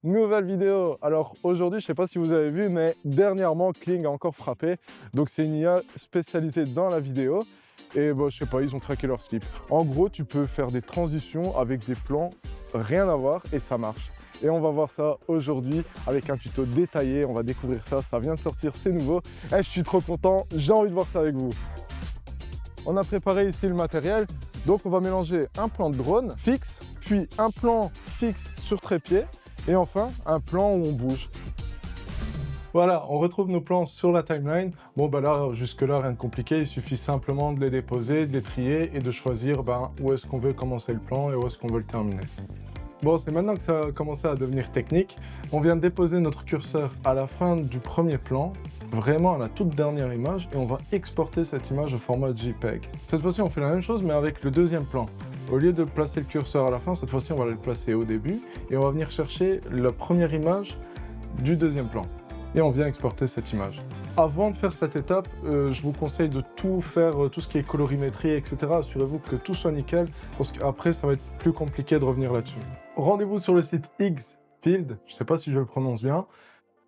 Nouvelle vidéo. Alors aujourd'hui, je sais pas si vous avez vu, mais dernièrement, Kling a encore frappé. Donc c'est une IA spécialisée dans la vidéo. Et bah, je sais pas, ils ont craqué leur slip. En gros, tu peux faire des transitions avec des plans rien à voir et ça marche. Et on va voir ça aujourd'hui avec un tuto détaillé. On va découvrir ça. Ça vient de sortir, c'est nouveau. Et je suis trop content. J'ai envie de voir ça avec vous. On a préparé ici le matériel. Donc on va mélanger un plan de drone fixe, puis un plan fixe sur trépied. Et enfin, un plan où on bouge. Voilà, on retrouve nos plans sur la timeline. Bon, bah là, jusque-là, rien de compliqué. Il suffit simplement de les déposer, de les trier et de choisir où est-ce qu'on veut commencer le plan et où est-ce qu'on veut le terminer. Bon, c'est maintenant que ça a commencé à devenir technique. On vient de déposer notre curseur à la fin du premier plan, vraiment à la toute dernière image, et on va exporter cette image au format JPEG. Cette fois-ci, on fait la même chose, mais avec le deuxième plan. Au lieu de placer le curseur à la fin, cette fois-ci, on va le placer au début, et on va venir chercher la première image du deuxième plan. Et on vient exporter cette image. Avant de faire cette étape, je vous conseille de tout faire, tout ce qui est colorimétrie, etc. Assurez-vous que tout soit nickel, parce qu'après, ça va être plus compliqué de revenir là-dessus. Rendez-vous sur le site Xfield, je ne sais pas si je le prononce bien.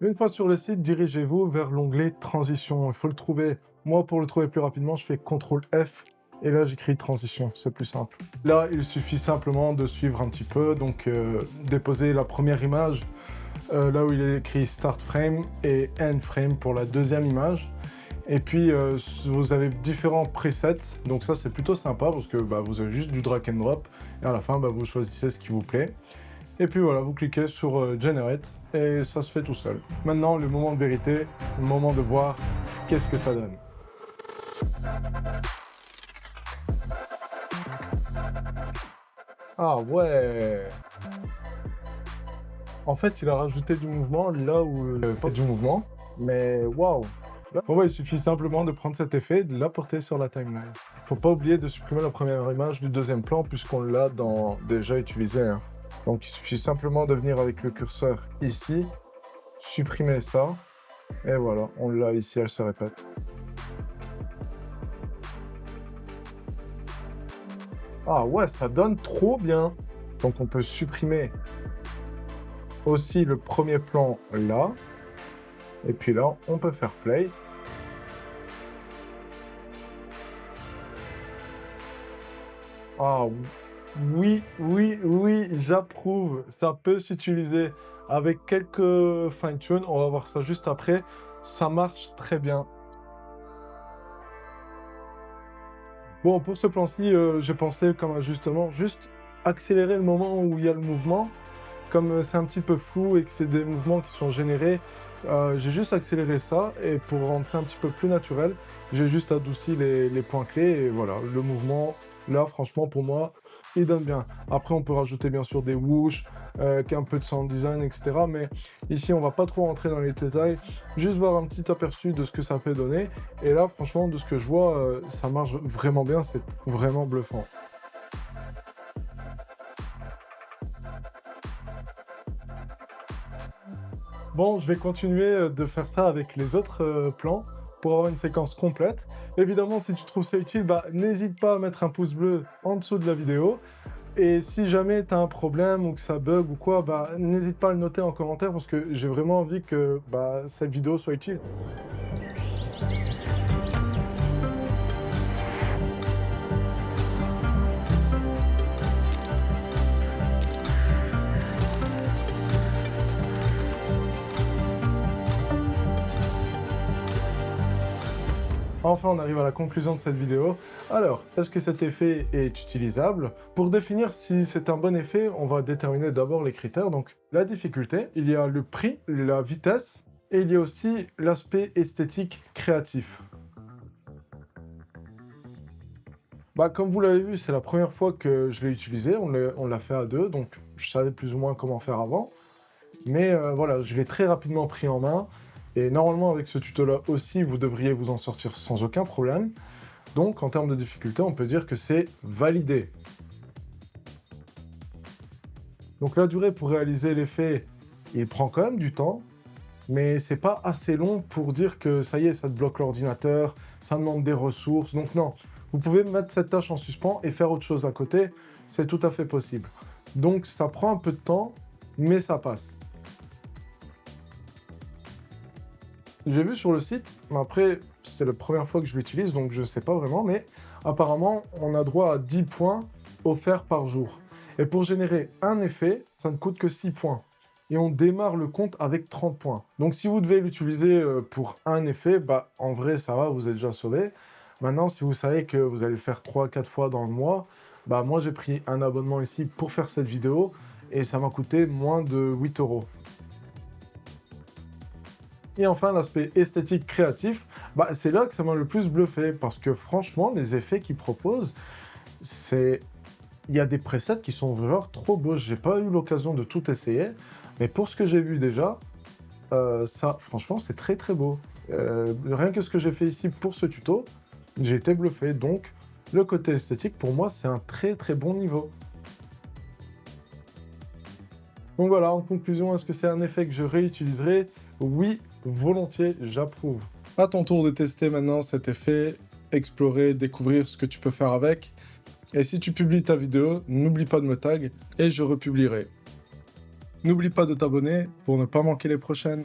Une fois sur le site, dirigez-vous vers l'onglet Transition. Il faut le trouver. Moi, pour le trouver plus rapidement, je fais CTRL F, et là, j'écris Transition, c'est plus simple. Là, il suffit simplement de suivre un petit peu, donc déposer la première image, là où il est écrit Start Frame et End Frame pour la deuxième image. Et puis, vous avez différents presets, donc ça c'est plutôt sympa parce que vous avez juste du drag and drop et à la fin vous choisissez ce qui vous plaît. Et puis voilà, vous cliquez sur Generate et ça se fait tout seul. Maintenant, le moment de vérité, le moment de voir qu'est-ce que ça donne. Ah ouais! En fait, il a rajouté du mouvement là où il n'y avait pas du mouvement, mais waouh! Bon, il suffit simplement de prendre cet effet et de l'apporter sur la timeline. Faut pas oublier de supprimer la première image du deuxième plan puisqu'on l'a déjà utilisé, hein. Donc il suffit simplement de venir avec le curseur ici, supprimer ça, et voilà, on l'a ici, elle se répète. Ah ouais, ça donne trop bien! Donc on peut supprimer aussi le premier plan là, et puis là, on peut faire play. Ah oui, oui, oui, j'approuve. Ça peut s'utiliser avec quelques fine-tune. On va voir ça juste après. Ça marche très bien. Bon, pour ce plan-ci, j'ai pensé comme ajustement, juste accélérer le moment où il y a le mouvement. Comme c'est un petit peu flou et que c'est des mouvements qui sont générés, j'ai juste accéléré ça et pour rendre ça un petit peu plus naturel, j'ai juste adouci les points clés et voilà, le mouvement, là, franchement, pour moi, il donne bien. Après, on peut rajouter bien sûr des whoosh, un peu de sound design, etc. Mais ici, on va pas trop rentrer dans les détails, juste voir un petit aperçu de ce que ça peut donner. Et là, franchement, de ce que je vois, ça marche vraiment bien, c'est vraiment bluffant. Bon, je vais continuer de faire ça avec les autres plans pour avoir une séquence complète. Évidemment, si tu trouves ça utile, n'hésite pas à mettre un pouce bleu en dessous de la vidéo. Et si jamais tu as un problème ou que ça bug ou quoi, n'hésite pas à le noter en commentaire parce que j'ai vraiment envie que cette vidéo soit utile. Enfin, on arrive à la conclusion de cette vidéo. Alors, est-ce que cet effet est utilisable? Pour définir si c'est un bon effet, on va déterminer d'abord les critères. Donc, la difficulté, il y a le prix, la vitesse, et il y a aussi l'aspect esthétique créatif. Comme vous l'avez vu, c'est la première fois que je l'ai utilisé. On l'a fait à deux, donc je savais plus ou moins comment faire avant. Mais voilà, je l'ai très rapidement pris en main. Et normalement, avec ce tuto-là aussi, vous devriez vous en sortir sans aucun problème. Donc, en termes de difficulté, on peut dire que c'est validé. Donc, la durée pour réaliser l'effet, il prend quand même du temps, mais c'est pas assez long pour dire que ça y est, ça te bloque l'ordinateur, ça demande des ressources. Donc, non, vous pouvez mettre cette tâche en suspens et faire autre chose à côté, c'est tout à fait possible. Donc, ça prend un peu de temps, mais ça passe. J'ai vu sur le site, mais après, c'est la première fois que je l'utilise, donc je sais pas vraiment, mais apparemment, on a droit à 10 points offerts par jour. Et pour générer un effet, ça ne coûte que 6 points. Et on démarre le compte avec 30 points. Donc si vous devez l'utiliser pour un effet, bah en vrai, ça va, vous êtes déjà sauvé. Maintenant, si vous savez que vous allez le faire 3-4 fois dans le mois, bah moi j'ai pris un abonnement ici pour faire cette vidéo et ça m'a coûté moins de 8 euros. Et enfin, l'aspect esthétique créatif, bah, c'est là que ça m'a le plus bluffé, parce que franchement, les effets qu'ils proposent, c'est... Il y a des presets qui sont genre trop beaux. J'ai pas eu l'occasion de tout essayer, mais pour ce que j'ai vu déjà, ça, franchement, c'est très très beau. Rien que ce que j'ai fait ici pour ce tuto, j'ai été bluffé. Donc, le côté esthétique, pour moi, c'est un très très bon niveau. Donc voilà, en conclusion, est-ce que c'est un effet que je réutiliserai? Oui, volontiers, j'approuve. À ton tour de tester maintenant cet effet, explorer, découvrir ce que tu peux faire avec. Et si tu publies ta vidéo, n'oublie pas de me tag et je republierai. N'oublie pas de t'abonner pour ne pas manquer les prochaines.